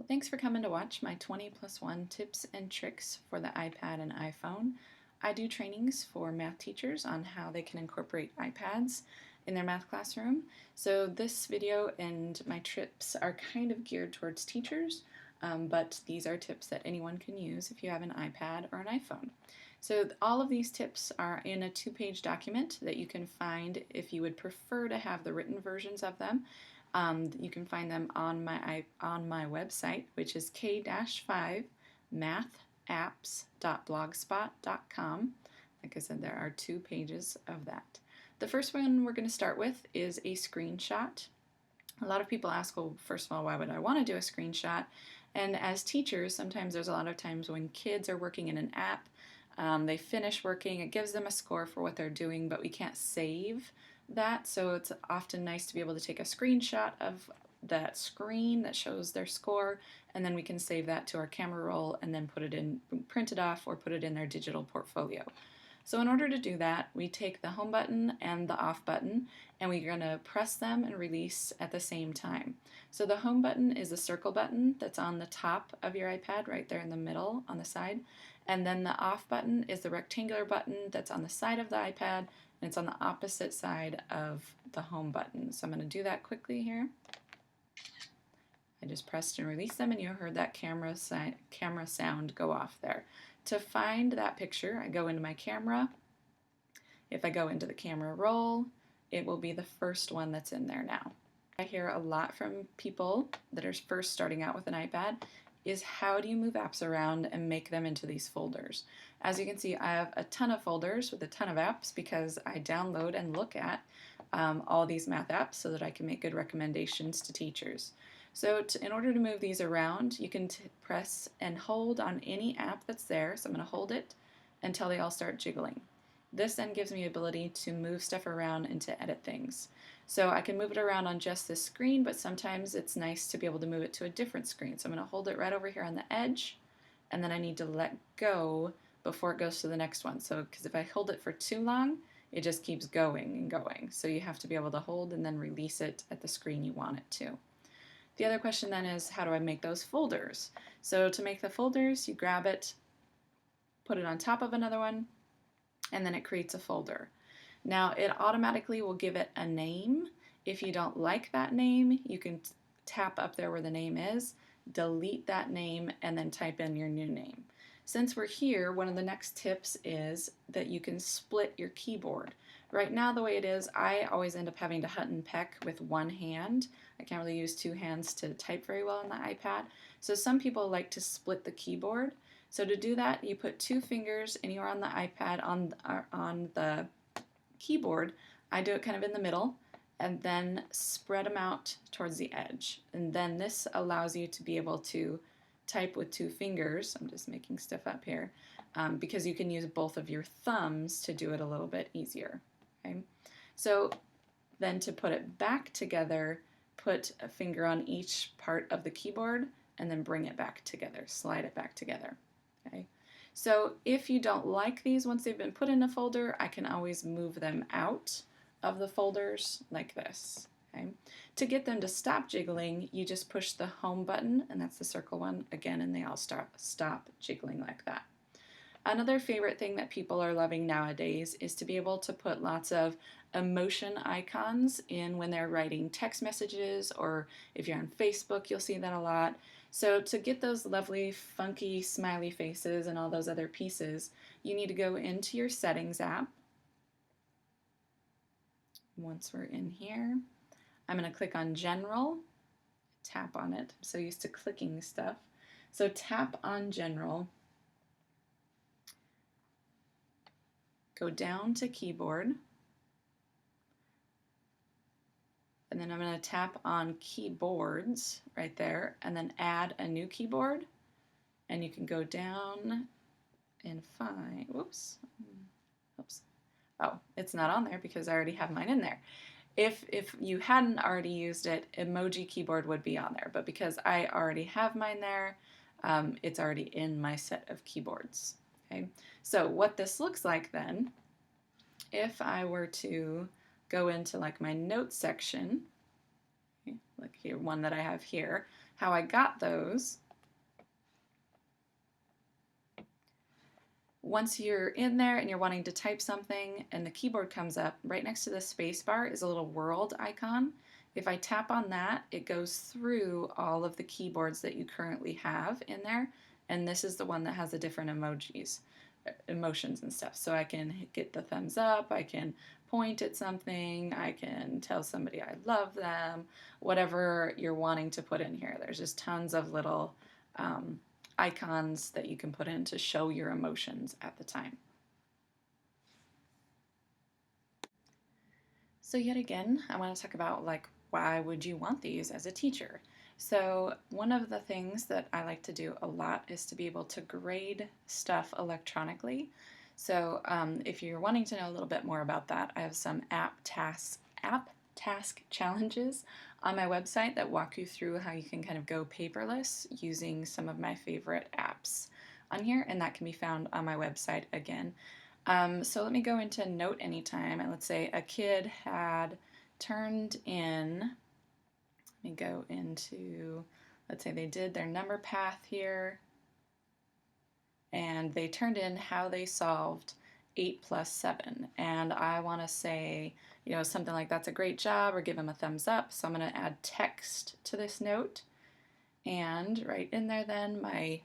Thanks for coming to watch my 20+1 tips and tricks for the iPad and iPhone. I do trainings for math teachers on how they can incorporate iPads in their math classroom. So this video and my tips are kind of geared towards teachers, but these are tips that anyone can use if you have an iPad or an iPhone. So all of these tips are in a 2-page document that you can find if you would prefer to have the written versions of them. You can find them on my website, which is k-5mathapps.blogspot.com. Like I said, there are 2 pages of that. The first one we're going to start with is a screenshot. A lot of people ask, well, first of all, why would I want to do a screenshot? And as teachers, sometimes there's a lot of times when kids are working in an app, they finish working, it gives them a score for what they're doing, but we can't save that, so it's often nice to be able to take a screenshot of that screen that shows their score, and then we can save that to our camera roll and then put it in, print it off, or put it in their digital portfolio. So in order to do that, we take the home button and the off button, and we're going to press them and release at the same time. So the home button is the circle button that's on the top of your iPad, right there in the middle on the side, and then the off button is the rectangular button that's on the side of the iPad, and it's on the opposite side of the home button. So I'm going to do that quickly here. I just pressed and released them, and you heard that camera sound go off there. To find that picture, I go into my camera. If I go into the camera roll, it will be the first one that's in there now. I hear a lot from people that are first starting out with an iPad is how do you move apps around and make them into these folders. As you can see, I have a ton of folders with a ton of apps because I download and look at all these math apps so that I can make good recommendations to teachers. So in order to move these around, you can press and hold on any app that's there. So I'm going to hold it until they all start jiggling. This then gives me the ability to move stuff around and to edit things. So I can move it around on just this screen, but sometimes it's nice to be able to move it to a different screen. So I'm going to hold it right over here on the edge, and then I need to let go before it goes to the next one. So because if I hold it for too long, it just keeps going and going. So you have to be able to hold and then release it at the screen you want it to. The other question then is, how do I make those folders? So to make the folders, you grab it, put it on top of another one, and then it creates a folder. Now it automatically will give it a name. If you don't like that name, you can tap up there where the name is, delete that name, and then type in your new name. Since we're here, one of the next tips is that you can split your keyboard. Right now the way it is, I always end up having to hut and peck with one hand. I can't really use 2 hands to type very well on the iPad. So some people like to split the keyboard. So to do that, you put 2 fingers anywhere on the iPad on the keyboard. I do it kind of in the middle, and then spread them out towards the edge. And then this allows you to be able to type with 2 fingers. I'm just making stuff up here because you can use both of your thumbs to do it a little bit easier. Okay? So then to put it back together, put a finger on each part of the keyboard and then bring it back together, slide it back together. Okay? So if you don't like these once they've been put in a folder, I can always move them out of the folders like this. Okay? To get them to stop jiggling, you just push the home button, and that's the circle one, again, and they all stop jiggling like that. Another favorite thing that people are loving nowadays is to be able to put lots of emotion icons in when they're writing text messages, or if you're on Facebook, you'll see that a lot. So to get those lovely, funky, smiley faces and all those other pieces, you need to go into your Settings app. Once we're in here, I'm going to click on General, tap on it. I'm so used to clicking stuff. So tap on General, go down to Keyboard, and then I'm going to tap on Keyboards right there, and then add a new keyboard, and you can go down and find, oops, oh, it's not on there because I already have mine in there. If you hadn't already used it, Emoji Keyboard would be on there, but because I already have mine there, it's already in my set of keyboards. Okay, so what this looks like then, if I were to go into like my notes section, Okay, like here, one that I have here. How I got those, once you're in there and you're wanting to type something and the keyboard comes up, right next to the space bar is a little world icon. If I tap on that, it goes through all of the keyboards that you currently have in there, and this is the one that has the different emotions and stuff. So I can get the thumbs up, I can point at something, I can tell somebody I love them, whatever you're wanting to put in here. There's just tons of little icons that you can put in to show your emotions at the time. So yet again, I want to talk about why would you want these as a teacher? So one of the things that I like to do a lot is to be able to grade stuff electronically. So if you're wanting to know a little bit more about that, I have some app task challenges on my website that walk you through how you can kind of go paperless using some of my favorite apps on here, and that can be found on my website again. So let me go into Note Anytime, and let's say a kid had turned in, let me go into, let's say they did their number path here, and they turned in how they solved 8 plus 7. And I want to say, something like that's a great job, or give them a thumbs up. So I'm going to add text to this note. And right in there then my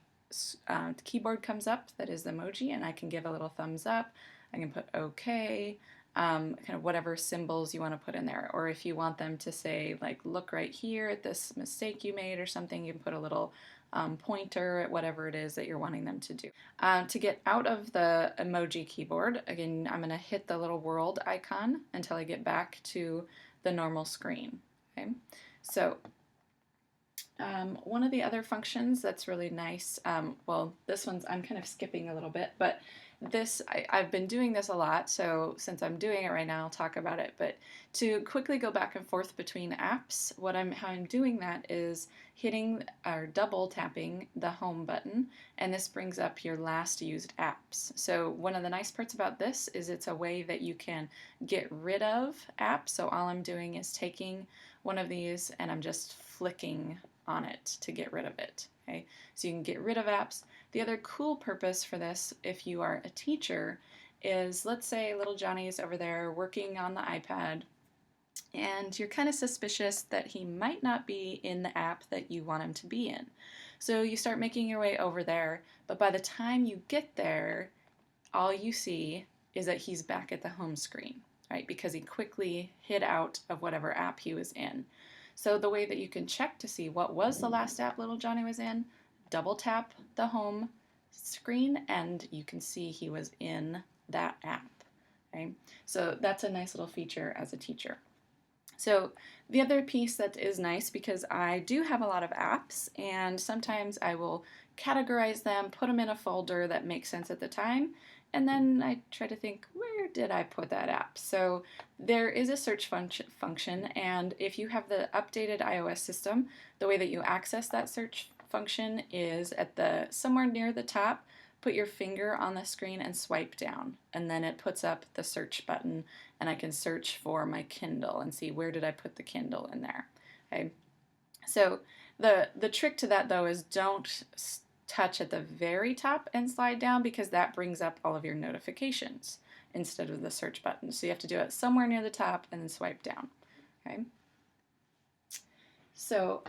keyboard comes up, that is the emoji, and I can give a little thumbs up. I can put OK, kind of whatever symbols you want to put in there. Or if you want them to say, look right here at this mistake you made or something, you can put a little pointer at whatever it is that you're wanting them to do. To get out of the emoji keyboard, again, I'm going to hit the little world icon until I get back to the normal screen. Okay, so one of the other functions that's really nice, well, this one's, I'm kind of skipping a little bit, but this, I've been doing this a lot, so since I'm doing it right now, I'll talk about it. But to quickly go back and forth between apps, how I'm doing that is hitting or double tapping the home button, and this brings up your last used apps. So one of the nice parts about this is it's a way that you can get rid of apps. So all I'm doing is taking one of these and I'm just flicking on it to get rid of it. Okay, so you can get rid of apps. The other cool purpose for this, if you are a teacher, is let's say little Johnny is over there working on the iPad and you're kind of suspicious that he might not be in the app that you want him to be in. So you start making your way over there, but by the time you get there, all you see is that he's back at the home screen, right? Because he quickly hid out of whatever app he was in. So the way that you can check to see what was the last app little Johnny was in, double tap the home screen and you can see he was in that app. Okay? So that's a nice little feature as a teacher. So the other piece that is nice, because I do have a lot of apps and sometimes I will categorize them, put them in a folder that makes sense at the time, and then I try to think, where did I put that app? So there is a search function, and if you have the updated iOS system, the way that you access that search function is at somewhere near the top, put your finger on the screen and swipe down, and then it puts up the search button, and I can search for my Kindle and see where did I put the Kindle in there. Okay, so the trick to that though is don't touch at the very top and slide down, because that brings up all of your notifications instead of the search button. So you have to do it somewhere near the top and then swipe down. Okay. So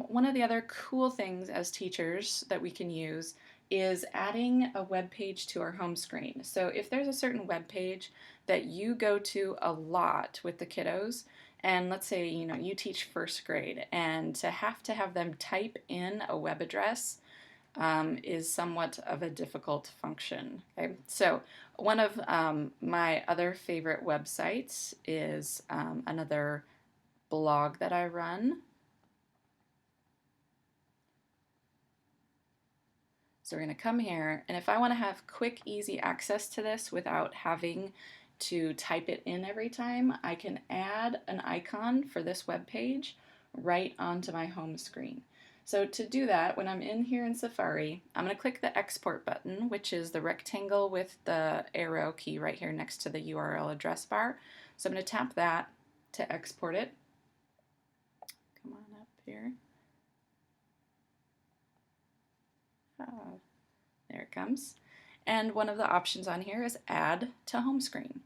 one of the other cool things as teachers that we can use is adding a web page to our home screen. So if there's a certain web page that you go to a lot with the kiddos, and let's say you teach first grade, and to have them type in a web address is somewhat of a difficult function. Okay? So one of my other favorite websites is another blog that I run. So we're going to come here, and if I want to have quick, easy access to this without having to type it in every time, I can add an icon for this web page right onto my home screen. So to do that, when I'm in here in Safari, I'm going to click the export button, which is the rectangle with the arrow key right here next to the URL address bar. So I'm going to tap that to export it. Come here. Oh, there it comes. And one of the options on here is add to home screen.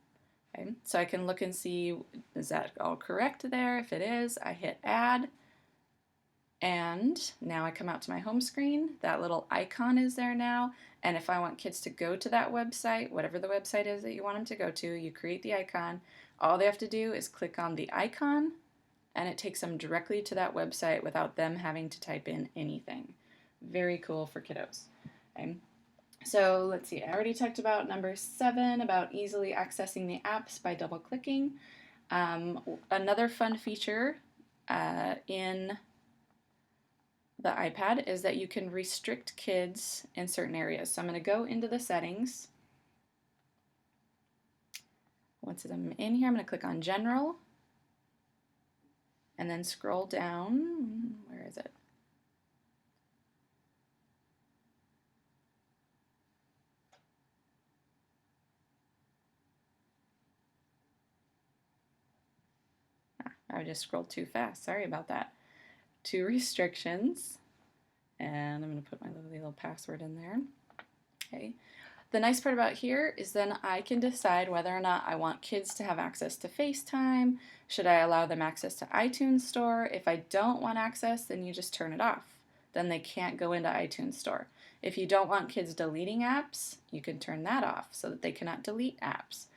Okay, so I can look and see, is that all correct there? If it is, I hit add. And now I come out to my home screen. That little icon is there now. And if I want kids to go to that website, whatever the website is that you want them to go to, you create the icon. All they have to do is click on the icon, and it takes them directly to that website without them having to type in anything. Very cool for kiddos. Okay. So let's see, I already talked about number 7, about easily accessing the apps by double clicking. Another fun feature in the iPad is that you can restrict kids in certain areas. So I'm going to go into the settings. Once I'm in here, I'm going to click on General and then scroll down. Where is it? I just scrolled too fast. Sorry about that. To restrictions, and I'm going to put my little password in there. Okay. The nice part about here is then I can decide whether or not I want kids to have access to FaceTime. Should I allow them access to iTunes Store? If I don't want access, then you just turn it off. Then they can't go into iTunes Store. If you don't want kids deleting apps, you can turn that off so that they cannot delete apps.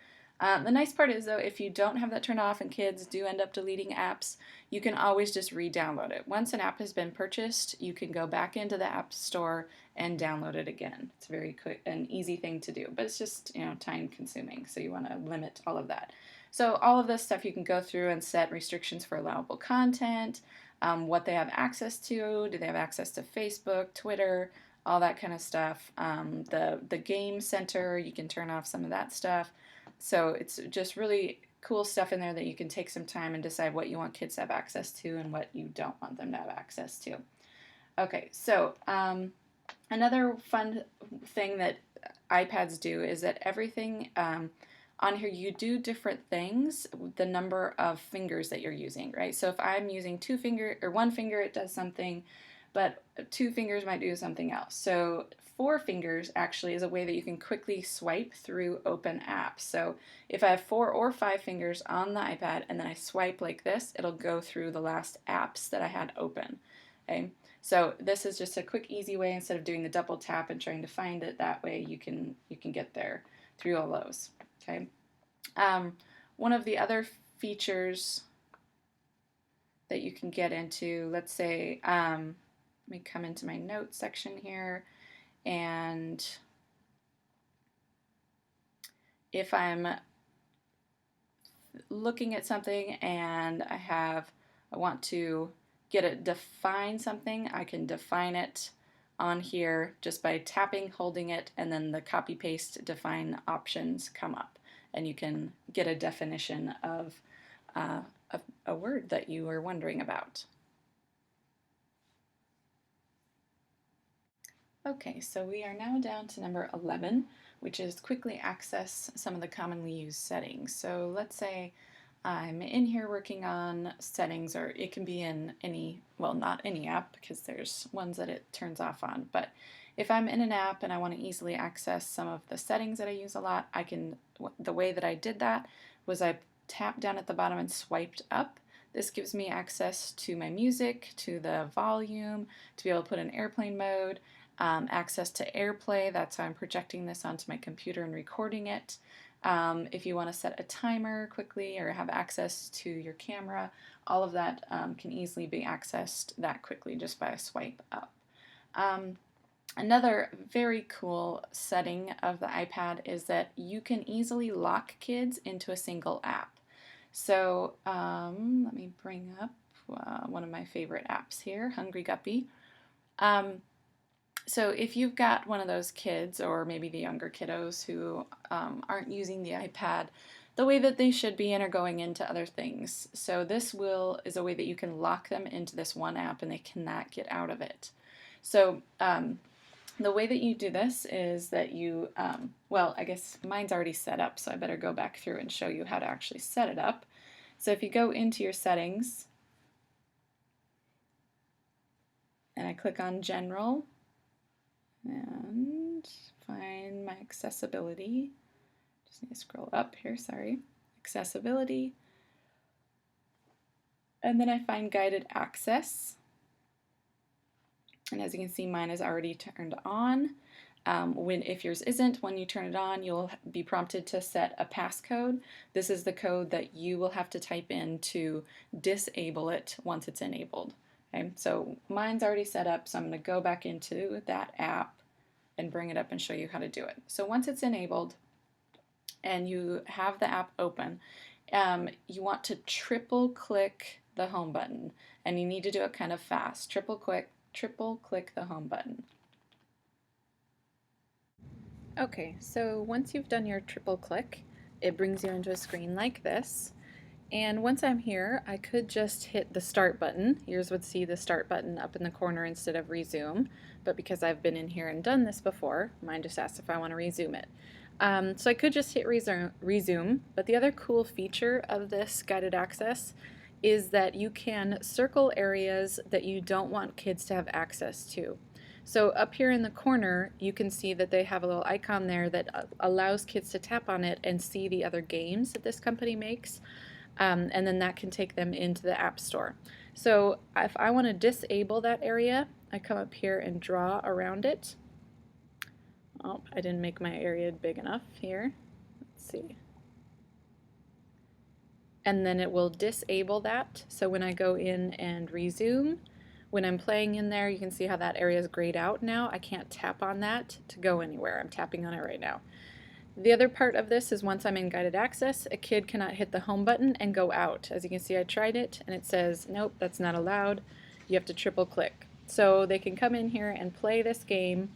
The nice part is, though, if you don't have that turned off and kids do end up deleting apps, you can always just re-download it. Once an app has been purchased, you can go back into the App Store and download it again. It's a very quick and easy thing to do, but it's just, time consuming, so you want to limit all of that. So all of this stuff you can go through and set restrictions for allowable content, what they have access to, do they have access to Facebook, Twitter, all that kind of stuff. The game center, you can turn off some of that stuff. So it's just really cool stuff in there that you can take some time and decide what you want kids to have access to and what you don't want them to have access to. Okay, so another fun thing that iPads do is that everything on here, you do different things with the number of fingers that you're using, right? So if I'm using 2 finger or 1 finger, it does something, but 2 fingers might do something else. So 4 fingers actually is a way that you can quickly swipe through open apps. So if I have 4 or 5 fingers on the iPad and then I swipe like this, it'll go through the last apps that I had open. Okay, so this is just a quick, easy way. Instead of doing the double tap and trying to find it that way, you can get there through all those. Okay, one of the other features that you can get into, let's say, let me come into my notes section here. And if I'm looking at something and I want to define something, I can define it on here just by tapping, holding it, and then the copy paste define options come up, and you can get a definition of a word that you were wondering about. Okay, so we are now down to number 11, which is quickly access some of the commonly used settings. So let's say I'm in here working on settings, or it can be in any, well, not any app because there's ones that it turns off on, but if I'm in an app and I want to easily access some of the settings that I use a lot, the way that I did that was I tapped down at the bottom and swiped up. This gives me access to my music, to the volume, to be able to put in airplane mode, access to AirPlay. That's how I'm projecting this onto my computer and recording it. If you want to set a timer quickly or have access to your camera, all of that can easily be accessed that quickly just by a swipe up. Another very cool setting of the iPad is that you can easily lock kids into a single app. So let me bring up one of my favorite apps here, Hungry Guppy. So if you've got one of those kids, or maybe the younger kiddos who aren't using the iPad the way that they should be and are going into other things, so this is a way that you can lock them into this one app and they cannot get out of it. So the way that you do this is that you, well, I guess mine's already set up, so I better go back through and show you how to actually set it up. So if you go into your settings, and I click on General and find my accessibility. Just need to scroll up here, sorry. Accessibility. And then I find Guided Access. And as you can see, mine is already turned on. If yours isn't, when you turn it on, you'll be prompted to set a passcode. This is the code that you will have to type in to disable it once it's enabled. Okay, so mine's already set up, so I'm going to go back into that app and bring it up and show you how to do it. So once it's enabled and you have the app open, you want to triple click the home button, and you need to do it kind of fast. Triple click the home button. Okay, so once you've done your triple click, it brings you into a screen like this. And once I'm here, I could just hit the start button. Yours would see the start button up in the corner instead of resume, but because I've been in here and done this before, mine just asks if I want to resume it. So I could just hit resume, but the other cool feature of this guided access is that you can circle areas that you don't want kids to have access to. So up here in the corner, you can see that they have a little icon there that allows kids to tap on it and see the other games that this company makes. And then that can take them into the App Store. So if I want to disable that area, I come up here and draw around it. Oh, I didn't make my area big enough here. Let's see. And then it will disable that. So when I go in and resume, when I'm playing in there, you can see how that area is grayed out now. I can't tap on that to go anywhere. I'm tapping on it right now. The other part of this is once I'm in guided access, a kid cannot hit the home button and go out. As you can see, I tried it and it says, nope, that's not allowed. You have to triple click. So they can come in here and play this game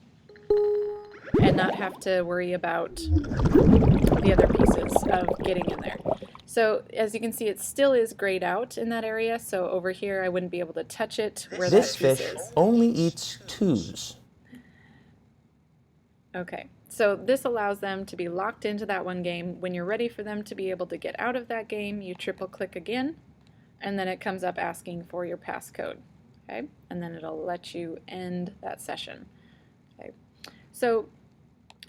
and not have to worry about the other pieces of getting in there. So as you can see, it still is grayed out in that area. So over here, I wouldn't be able to touch it where that piece is. This fish only eats twos. Okay, so this allows them to be locked into that one game. When you're ready for them to be able to get out of that game, you triple click again, and then it comes up asking for your passcode. Okay, and then it'll let you end that session. Okay, so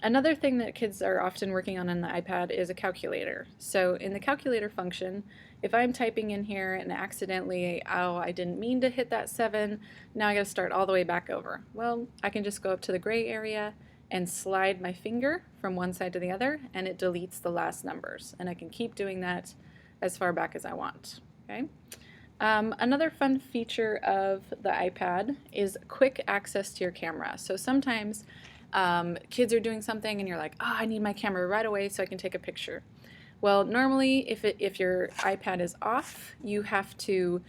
another thing that kids are often working on the iPad is a calculator. So in the calculator function, if I'm typing in here and accidentally, oh, I didn't mean to hit that 7, now I gotta start all the way back over. Well, I can just go up to the gray area and slide my finger from one side to the other, and it deletes the last numbers. And I can keep doing that as far back as I want. Okay. Another fun feature of the iPad is quick access to your camera. So sometimes kids are doing something and you're like, oh, I need my camera right away so I can take a picture. Well, normally if your iPad is off, you have to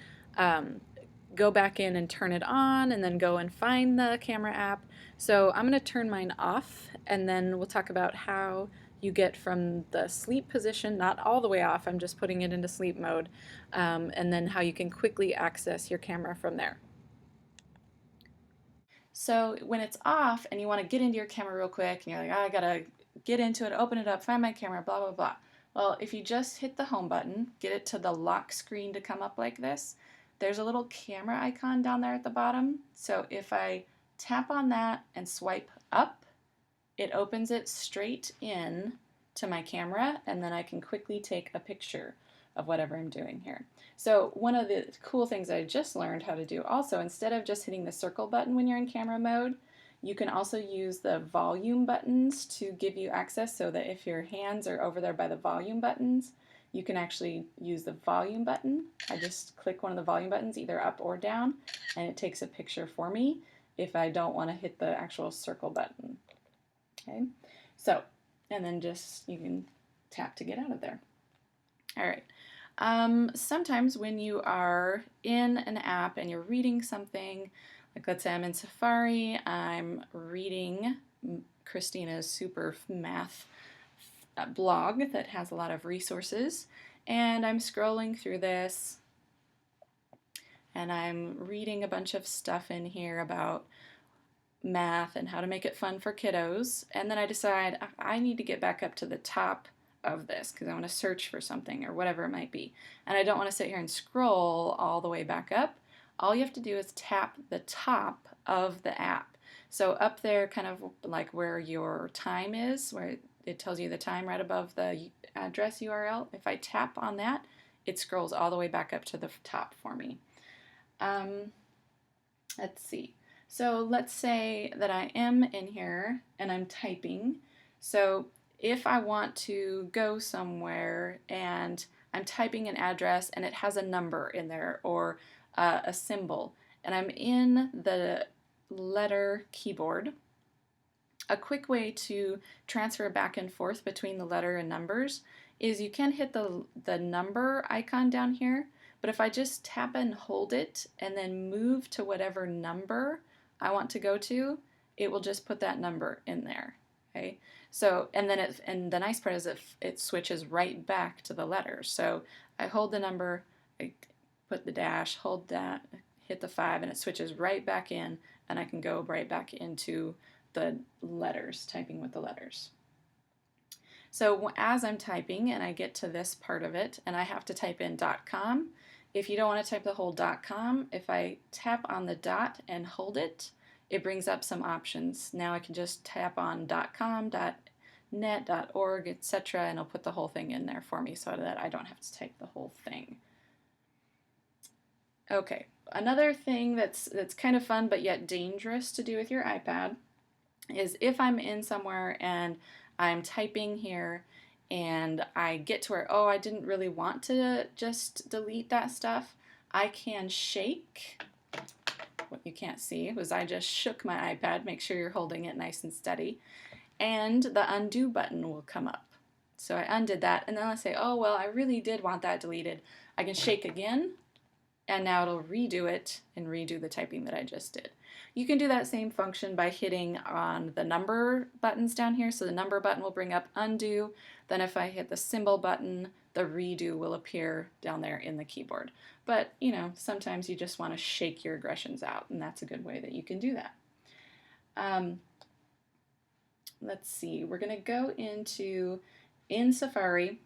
go back in and turn it on and then go and find the camera app. So I'm going to turn mine off, and then we'll talk about how you get from the sleep position, not all the way off, I'm just putting it into sleep mode, and then how you can quickly access your camera from there. So when it's off and you want to get into your camera real quick and you're like, oh, I gotta get into it, open it up, find my camera, blah, blah, blah. Well, if you just hit the home button, get it to the lock screen to come up like this, there's a little camera icon down there at the bottom. So if I tap on that and swipe up, it opens it straight in to my camera, and then I can quickly take a picture of whatever I'm doing here. So one of the cool things I just learned how to do also, instead of just hitting the circle button when you're in camera mode, you can also use the volume buttons to give you access, so that if your hands are over there by the volume buttons, you can actually use the volume button. I just click one of the volume buttons, either up or down, and it takes a picture for me if I don't want to hit the actual circle button. Okay, so, and then just, you can tap to get out of there. All right. Sometimes when you are in an app and you're reading something, like let's say I'm in Safari, I'm reading Christina's super math blog that has a lot of resources, and I'm scrolling through this and I'm reading a bunch of stuff in here about math and how to make it fun for kiddos, and then I decide I need to get back up to the top of this because I want to search for something or whatever it might be, and I don't want to sit here and scroll all the way back up. all you have to do is tap the top of the app. So up there, kind of like where your time is, where it tells you the time right above the address URL, if I tap on that, it scrolls all the way back up to the top for me. Let's see. So let's say that I am in here and I'm typing. So if I want to go somewhere and I'm typing an address and it has a number in there or a symbol, and I'm in the letter keyboard, a quick way to transfer back and forth between the letter and numbers is you can hit the number icon down here, but if I just tap and hold it and then move to whatever number I want to go to, it will just put that number in there. Okay, so and the nice part is it switches right back to the letters. So I hold the number, I put the dash, hold that, hit the 5, and it switches right back in, and I can go right back into the letters, typing with the letters. So as I'm typing and I get to this part of it and I have to type in .com, if you don't want to type the whole .com, if I tap on the dot and hold it, it brings up some options. Now I can just tap on .com, .net, .org, etc., and it'll put the whole thing in there for me so that I don't have to type the whole thing. Okay, another thing that's kind of fun but yet dangerous to do with your iPad is if I'm in somewhere and I'm typing here and I get to where, oh, I didn't really want to just delete that stuff, I can shake. What you can't see was I just shook my iPad. Make sure you're holding it nice and steady. And the undo button will come up. So I undid that, and then I say, oh, well, I really did want that deleted. I can shake again, and now it'll redo it and redo the typing that I just did. You can do that same function by hitting on the number buttons down here. So the number button will bring up undo. Then if I hit the symbol button, the redo will appear down there in the keyboard. But, you know, sometimes you just want to shake your aggressions out, and that's a good way that you can do that. Let's see, we're going to go in Safari.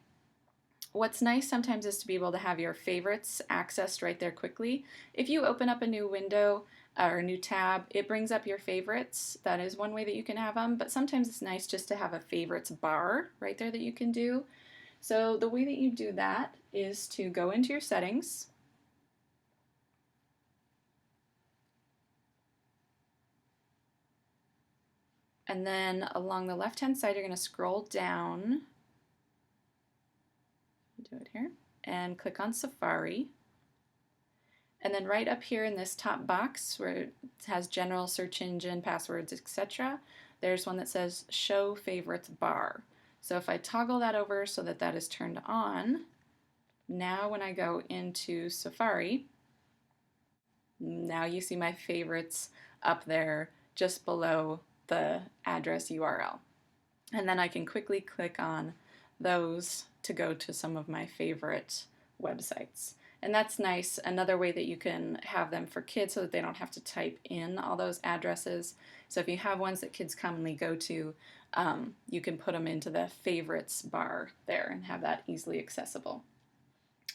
What's nice sometimes is to be able to have your favorites accessed right there quickly. If you open up a new window or a new tab, it brings up your favorites. That is one way that you can have them, but sometimes it's nice just to have a favorites bar right there that you can do. So the way that you do that is to go into your settings. And then along the left-hand side, you're going to scroll down. Do it here and click on Safari. And then right up here in this top box where it has general search engine, passwords, etc., there's one that says show favorites bar. So if I toggle that over so that that is turned on, now when I go into Safari, now you see my favorites up there just below the address URL. And then I can quickly click on those to go to some of my favorite websites. And that's nice. Another way that you can have them for kids so that they don't have to type in all those addresses. So if you have ones that kids commonly go to, you can put them into the favorites bar there and have that easily accessible.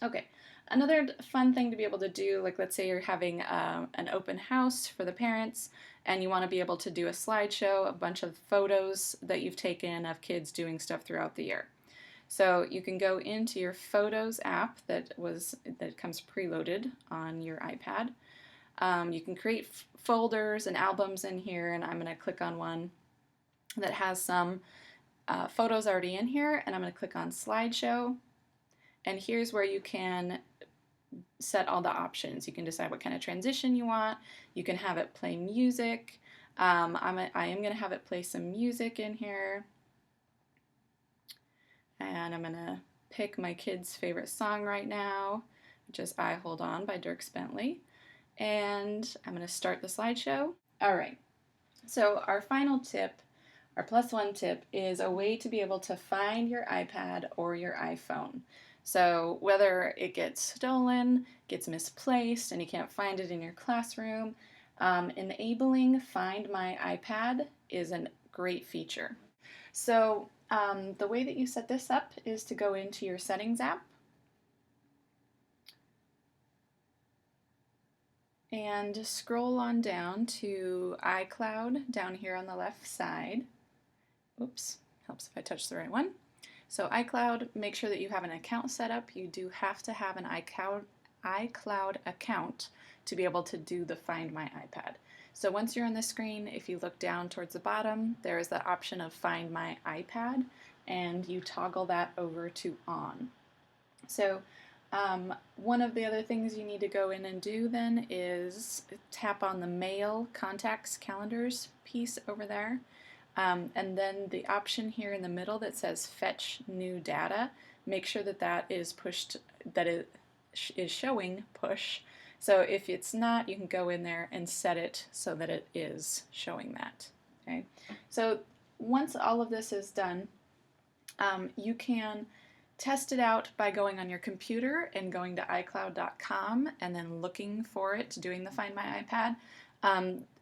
Okay, another fun thing to be able to do, like let's say you're having an open house for the parents and you want to be able to do a slideshow, a bunch of photos that you've taken of kids doing stuff throughout the year. So you can go into your Photos app that comes preloaded on your iPad. You can create folders and albums in here, and I'm going to click on one that has some photos already in here, and I'm going to click on Slideshow. And here's where you can set all the options. You can decide what kind of transition you want. You can have it play music. I am going to have it play some music in here. And I'm going to pick my kid's favorite song right now, which is I Hold On by Dierks Bentley. And I'm going to start the slideshow. All right, so our final tip, our +1 tip, is a way to be able to find your iPad or your iPhone. So whether it gets stolen, gets misplaced, and you can't find it in your classroom, enabling Find My iPad is a great feature. So the way that you set this up is to go into your Settings app. And scroll on down to iCloud down here on the left side. Oops, helps if I touch the right one. So iCloud, make sure that you have an account set up. You do have to have an iCloud account to be able to do the Find My iPad. So once you're on the screen, if you look down towards the bottom, there is the option of Find My iPad, and you toggle that over to on. So one of the other things you need to go in and do then is tap on the Mail, Contacts, Calendars piece over there. And then the option here in the middle that says Fetch New Data, make sure that that is pushed, that it is showing push. So if it's not, you can go in there and set it so that it is showing that. Okay. So once all of this is done, you can test it out by going on your computer and going to iCloud.com and then looking for it, doing the Find My iPad.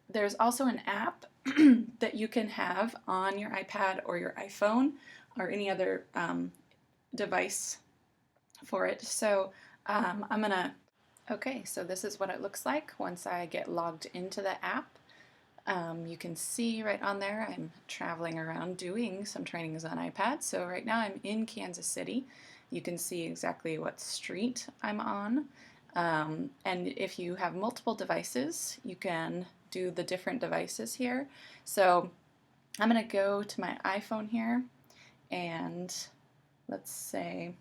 There's also an app that you can have on your iPad or your iPhone or any other device for it. So okay, so this is what it looks like once I get logged into the app. You can see right on there I'm traveling around doing some trainings on iPad. So right now I'm in Kansas City. You can see exactly what street I'm on. And if you have multiple devices, you can do the different devices here. So I'm going to go to my iPhone here, and let's say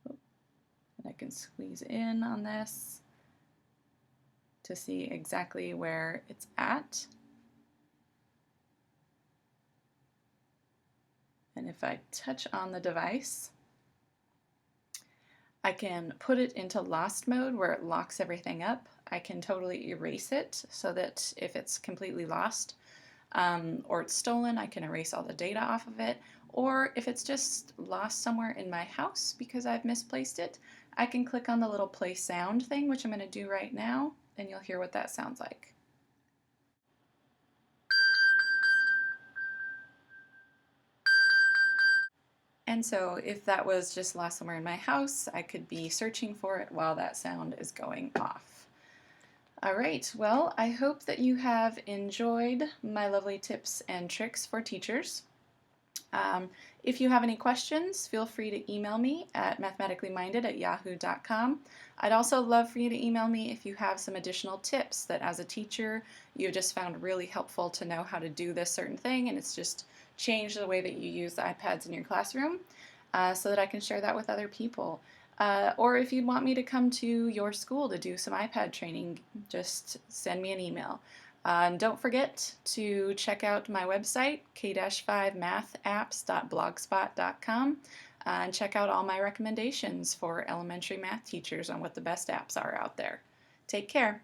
that I can squeeze in on this to see exactly where it's at. And if I touch on the device, I can put it into lost mode where it locks everything up. I can totally erase it so that if it's completely lost or it's stolen, I can erase all the data off of it. Or if it's just lost somewhere in my house because I've misplaced it, I can click on the little play sound thing, which I'm going to do right now, and you'll hear what that sounds like. And so if that was just lost somewhere in my house, I could be searching for it while that sound is going off. All right, well, I hope that you have enjoyed my lovely tips and tricks for teachers. If you have any questions, feel free to email me at mathematicallyminded@yahoo.com. I'd also love for you to email me if you have some additional tips that as a teacher you just found really helpful to know how to do this certain thing, and it's just changed the way that you use the iPads in your classroom, so that I can share that with other people. Or if you'd want me to come to your school to do some iPad training, just send me an email. And don't forget to check out my website, k-5mathapps.blogspot.com, and check out all my recommendations for elementary math teachers on what the best apps are out there. Take care.